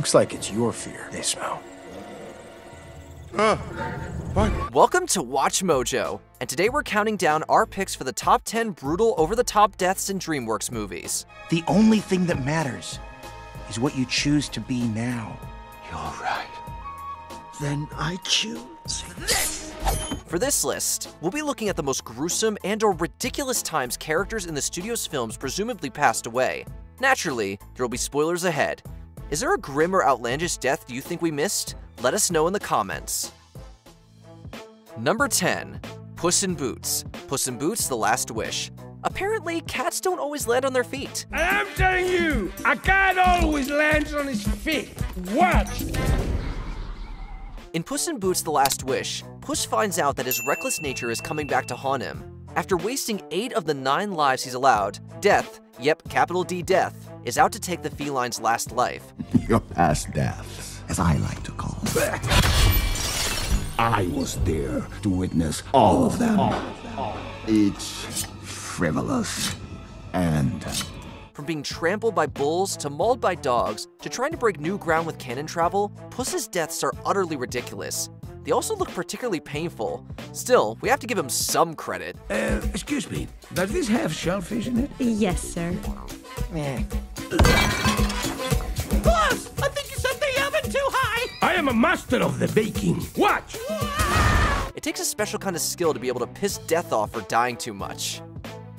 Looks like it's your fear they smell. What? Welcome to Watch Mojo, and today we're counting down our picks for the top 10 brutal over-the-top deaths in DreamWorks movies. The only thing that matters is what you choose to be now. You're right. Then I choose this. For this list, we'll be looking at the most gruesome and/or ridiculous times characters in the studio's films presumably passed away. Naturally, there will be spoilers ahead. Is there a grim or outlandish death you think we missed? Let us know in the comments. Number 10. Puss in Boots. Puss in Boots: The Last Wish. Apparently, cats don't always land on their feet. And I'm telling you, a cat always lands on his feet. Watch! In Puss in Boots: The Last Wish, Puss finds out that his reckless nature is coming back to haunt him. After wasting 8 of the 9 lives he's allowed, Death, yep, capital D Death, is out to take the feline's last life. Your past deaths, as I like to call them. I was there to witness all of them. Each frivolous and... From being trampled by bulls, to mauled by dogs, to trying to break new ground with cannon travel, Puss's deaths are utterly ridiculous. They also look particularly painful. Still, we have to give him some credit. Excuse me, does this have shellfish in it? Yes, sir. Boss, I think you set the oven too high! I am a master of the baking. Watch! It takes a special kind of skill to be able to piss death off for dying too much.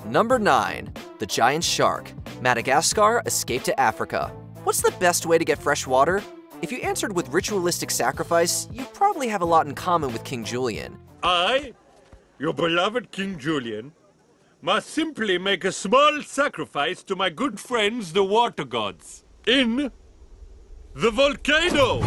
Number 9. The Giant Shark. Madagascar: Escape to Africa. What's the best way to get fresh water? If you answered with ritualistic sacrifice, you probably have a lot in common with King Julian. I, your beloved King Julian, must simply make a small sacrifice to my good friends the water gods. In the volcano!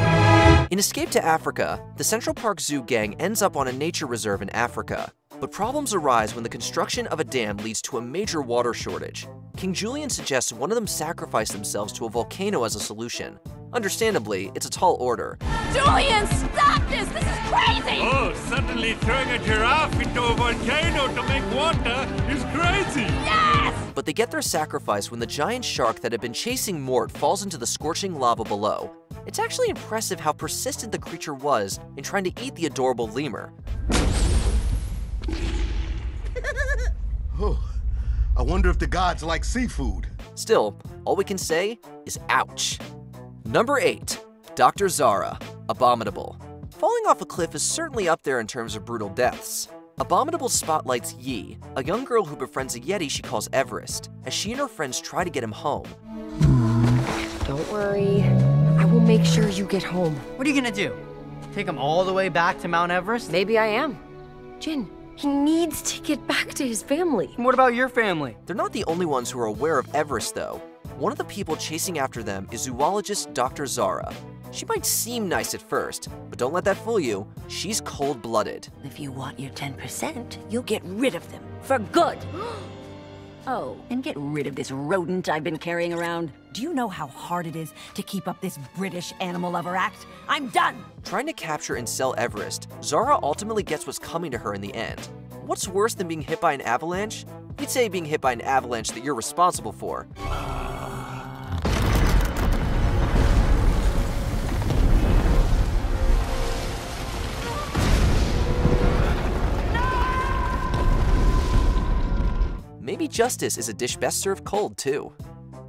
In Escape to Africa, the Central Park Zoo gang ends up on a nature reserve in Africa. But problems arise when the construction of a dam leads to a major water shortage. King Julian suggests one of them sacrifice themselves to a volcano as a solution. Understandably, it's a tall order. Julian, stop this! This is crazy! Oh, suddenly throwing a giraffe into a volcano to make water is crazy! Yes! But they get their sacrifice when the giant shark that had been chasing Mort falls into the scorching lava below. It's actually impressive how persistent the creature was in trying to eat the adorable lemur. I wonder if the gods like seafood. Still, all we can say is ouch. Number 8. Dr. Zara, Abominable. Falling off a cliff is certainly up there in terms of brutal deaths. Abominable spotlights Yi, a young girl who befriends a yeti she calls Everest, as she and her friends try to get him home. Don't worry, I will make sure you get home. What are you gonna do? Take him all the way back to Mount Everest? Maybe I am. Jin, he needs to get back to his family. What about your family? They're not the only ones who are aware of Everest, though. One of the people chasing after them is zoologist Dr. Zara. She might seem nice at first, but don't let that fool you. She's cold-blooded. If you want your 10%, you'll get rid of them for good. Oh, and get rid of this rodent I've been carrying around. Do you know how hard it is to keep up this British animal lover act? I'm done! Trying to capture and sell Everest, Zara ultimately gets what's coming to her in the end. What's worse than being hit by an avalanche? We'd say being hit by an avalanche that you're responsible for. Maybe justice is a dish best served cold, too.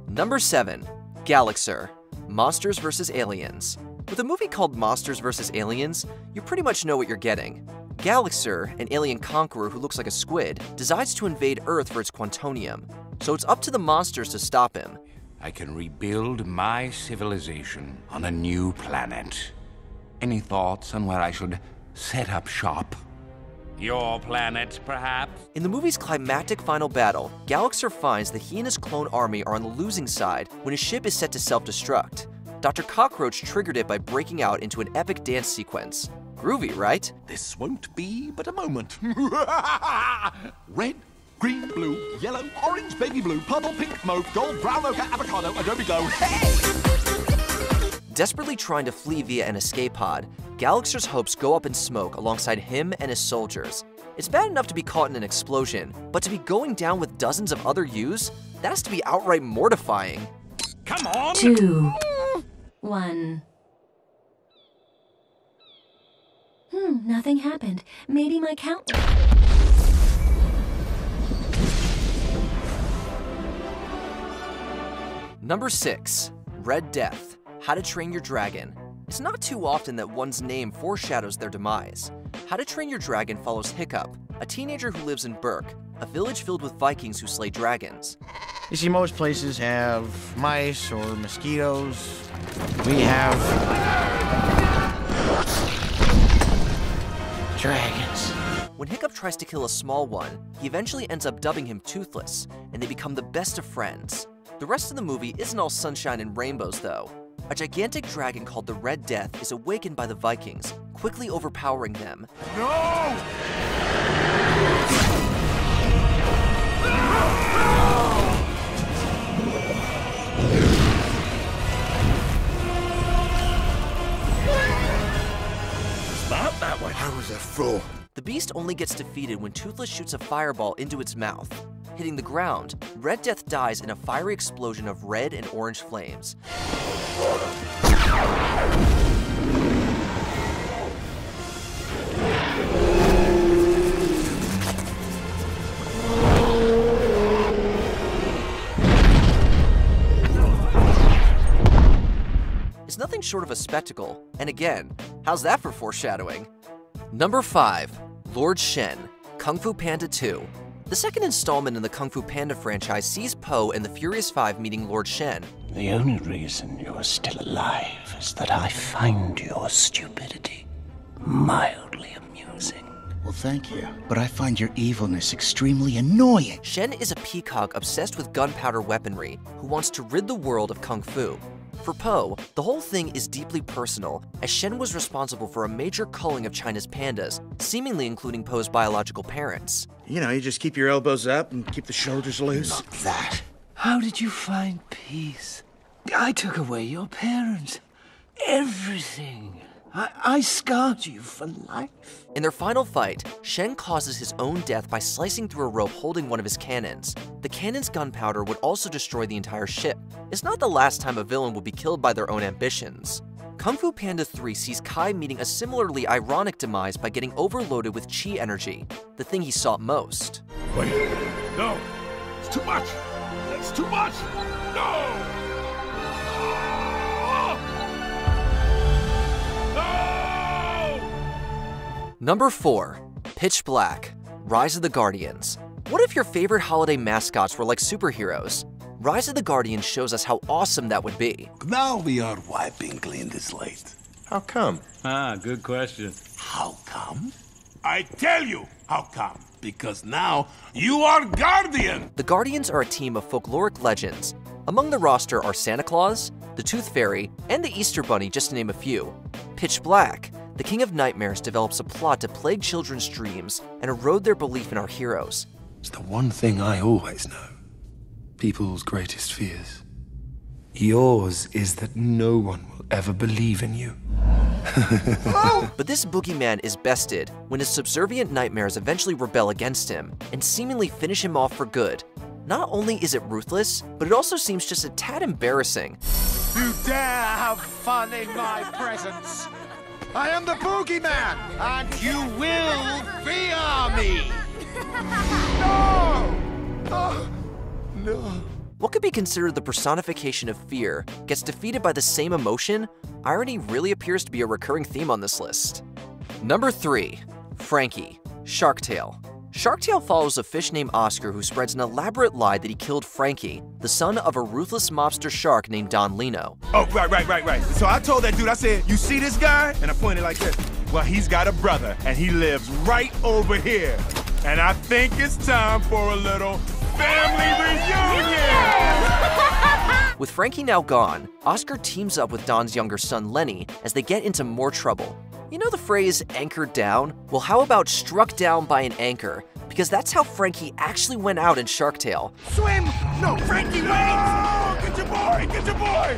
Number 7. Galaxer, Monsters vs. Aliens. With a movie called Monsters vs. Aliens, you pretty much know what you're getting. Galaxer, an alien conqueror who looks like a squid, decides to invade Earth for its quantonium. So it's up to the monsters to stop him. I can rebuild my civilization on a new planet. Any thoughts on where I should set up shop? Your planet, perhaps? In the movie's climactic final battle, Galaxer finds that he and his clone army are on the losing side when his ship is set to self-destruct. Dr. Cockroach triggered it by breaking out into an epic dance sequence. Groovy, right? This won't be but a moment. Red, green, blue, yellow, orange, baby blue, purple, pink, mauve, gold, brown, ochre, avocado, adobe glow. Desperately trying to flee via an escape pod, Galaxer's hopes go up in smoke alongside him and his soldiers. It's bad enough to be caught in an explosion, but to be going down with dozens of other U's? That has to be outright mortifying. Come on! 2. 1. Nothing happened. Maybe my count... Number 6. Red Death, How to Train Your Dragon. It's not too often that one's name foreshadows their demise. How to Train Your Dragon follows Hiccup, a teenager who lives in Berk, a village filled with Vikings who slay dragons. You see, most places have mice or mosquitoes. We have... dragons. When Hiccup tries to kill a small one, he eventually ends up dubbing him Toothless, and they become the best of friends. The rest of the movie isn't all sunshine and rainbows, though. A gigantic dragon called the Red Death is awakened by the Vikings, quickly overpowering them. No! Stop that one! I was a fool. The beast only gets defeated when Toothless shoots a fireball into its mouth. Hitting the ground, Red Death dies in a fiery explosion of red and orange flames. It's nothing short of a spectacle, and again, how's that for foreshadowing? Number 5. Lord Shen, Kung Fu Panda 2. The second installment in the Kung Fu Panda franchise sees Po and the Furious Five meeting Lord Shen. The only reason you're still alive is that I find your stupidity mildly amusing. Well, thank you. But I find your evilness extremely annoying. Shen is a peacock obsessed with gunpowder weaponry who wants to rid the world of Kung Fu. For Po, the whole thing is deeply personal, as Shen was responsible for a major culling of China's pandas, seemingly including Po's biological parents. You know, you just keep your elbows up and keep the shoulders loose. Not that. How did you find peace? I took away your parents. Everything. I scarred you for life. In their final fight, Shen causes his own death by slicing through a rope holding one of his cannons. The cannon's gunpowder would also destroy the entire ship. It's not the last time a villain will be killed by their own ambitions. Kung Fu Panda 3 sees Kai meeting a similarly ironic demise by getting overloaded with chi energy, the thing he sought most. Wait, no, it's too much. That's too much. No! Number 4. Pitch Black, Rise of the Guardians. What if your favorite holiday mascots were like superheroes? Rise of the Guardians shows us how awesome that would be. Now we are wiping clean the slate. How come? Good question. How come? I tell you how come. Because now you are Guardian! The Guardians are a team of folkloric legends. Among the roster are Santa Claus, the Tooth Fairy, and the Easter Bunny, just to name a few. Pitch Black, the King of Nightmares, develops a plot to plague children's dreams and erode their belief in our heroes. It's the one thing I always know. People's greatest fears. Yours is that no one will ever believe in you. But this boogeyman is bested when his subservient nightmares eventually rebel against him and seemingly finish him off for good. Not only is it ruthless, but it also seems just a tad embarrassing. You dare have fun in my presence! I am the boogeyman, and you will fear me! No! Oh, no. What could be considered the personification of fear gets defeated by the same emotion? Irony really appears to be a recurring theme on this list. Number 3. Frankie, Shark Tale. Shark Tale follows a fish named Oscar who spreads an elaborate lie that he killed Frankie, the son of a ruthless mobster shark named Don Lino. Oh, right. So I told that dude, I said, you see this guy? And I pointed like this. Well, he's got a brother, and he lives right over here. And I think it's time for a little family reunion! With Frankie now gone, Oscar teams up with Don's younger son Lenny as they get into more trouble. You know the phrase, anchored down? Well, how about struck down by an anchor? Because that's how Frankie actually went out in Shark Tale. Swim! No, Frankie, wait! No! Get your boy! Get your boy!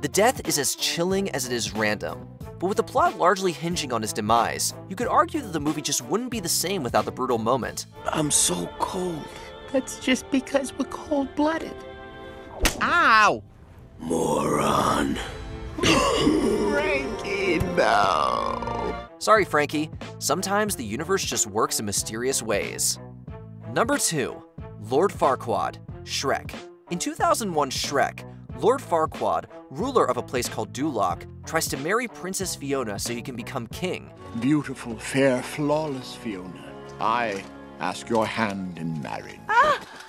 The death is as chilling as it is random. But with the plot largely hinging on his demise, you could argue that the movie just wouldn't be the same without the brutal moment. I'm so cold. That's just because we're cold-blooded. Ow! Moron. Frankie, no. Sorry, Frankie. Sometimes the universe just works in mysterious ways. Number 2. Lord Farquaad, Shrek. In 2001's Shrek, Lord Farquaad, ruler of a place called Duloc, tries to marry Princess Fiona so he can become king. Beautiful, fair, flawless Fiona, I ask your hand in marriage.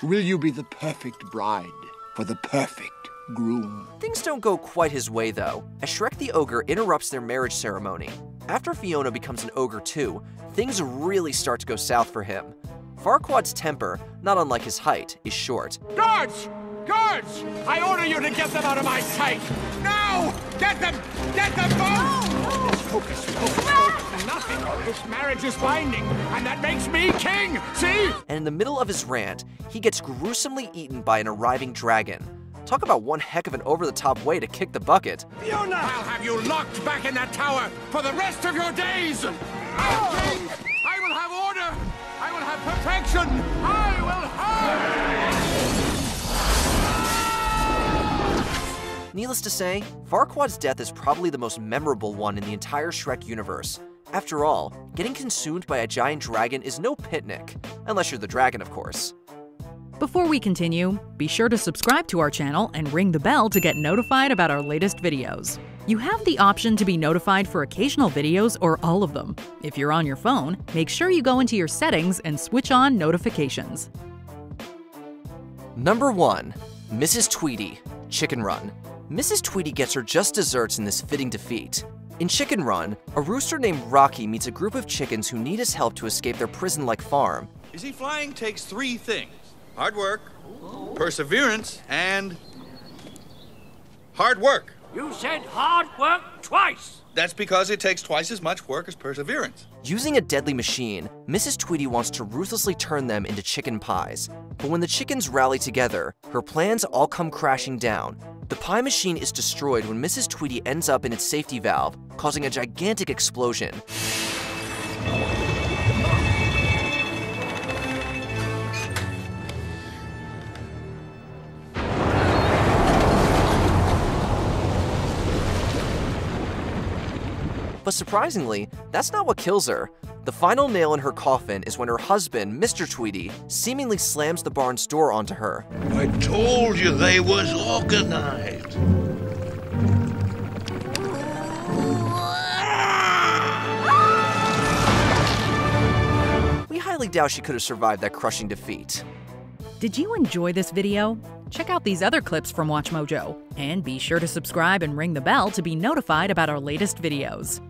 Will you be the perfect bride for the perfect groom? Things don't go quite his way, though, as Shrek the Ogre interrupts their marriage ceremony. After Fiona becomes an ogre too, things really start to go south for him. Farquaad's temper, not unlike his height, is short. Guards! Guards! I order you to get them out of my sight! Now! Get them! Get them both! Focus, focus, focus. Nothing. This marriage is binding, and that makes me king! See? And in the middle of his rant, he gets gruesomely eaten by an arriving dragon. Talk about one heck of an over-the-top way to kick the bucket. Fiona! I'll have you locked back in that tower for the rest of your days! I'm king! I will have order! I will have perfection! I will have... Needless to say, Farquaad's death is probably the most memorable one in the entire Shrek universe. After all, getting consumed by a giant dragon is no picnic. Unless you're the dragon, of course. Before we continue, be sure to subscribe to our channel and ring the bell to get notified about our latest videos. You have the option to be notified for occasional videos or all of them. If you're on your phone, make sure you go into your settings and switch on notifications. Number 1. Mrs. Tweedy, Chicken Run. Mrs. Tweedy gets her just desserts in this fitting defeat. In Chicken Run, a rooster named Rocky meets a group of chickens who need his help to escape their prison-like farm. You see, flying takes 3 things. Hard work, perseverance, and hard work. You said hard work twice! That's because it takes twice as much work as perseverance. Using a deadly machine, Mrs. Tweedy wants to ruthlessly turn them into chicken pies. But when the chickens rally together, her plans all come crashing down. The pie machine is destroyed when Mrs. Tweedy ends up in its safety valve, causing a gigantic explosion. But surprisingly, that's not what kills her. The final nail in her coffin is when her husband, Mr. Tweedy, seemingly slams the barn's door onto her. I told you they was organized. We highly doubt she could have survived that crushing defeat. Did you enjoy this video? Check out these other clips from WatchMojo, and be sure to subscribe and ring the bell to be notified about our latest videos.